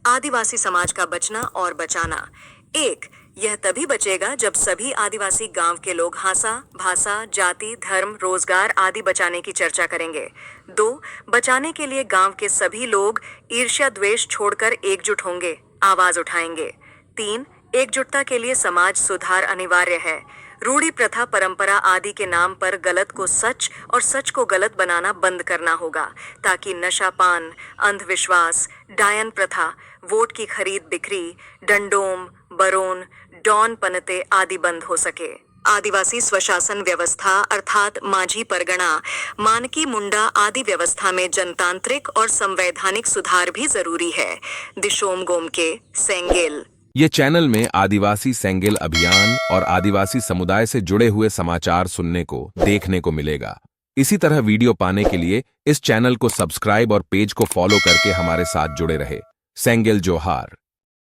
आदिवासी समाज का बचना और बचाना। 1. यह तभी बचेगा जब सभी आदिवासी गांव के लोग भाषा, जाति, धर्म, रोजगार आदि बचाने की चर्चा करेंगे। 2. बचाने के लिए गांव के सभी लोग ईर्ष्या द्वेष छोड़कर एकजुट होंगे, आवाज उठाएंगे। 3. एकजुटता के लिए समाज सुधार अनिवार्य है। रूढ़ी प्रथा परंपरा आदि के नाम पर गलत को सच और सच को गलत बनाना बंद करना होगा, ताकि नशापान, अंधविश्वास, डायन प्रथा, वोट की खरीद बिक्री, डंडोम, बरोन, डॉन पनते आदि बंद हो सके। आदिवासी स्वशासन व्यवस्था अर्थात माझी परगणा, मानकी मुंडा आदि व्यवस्था में जनतांत्रिक और संवैधानिक सुधार भी जरूरी है। दिशोम गोमके, सेंगेल। ये चैनल में आदिवासी सेंगेल अभियान और आदिवासी समुदाय से जुड़े हुए समाचार सुनने को देखने को मिलेगा। इसी तरह वीडियो पाने के लिए इस चैनल को सब्सक्राइब और पेज को फॉलो करके हमारे साथ जुड़े रहे। सेंगेल जोहार।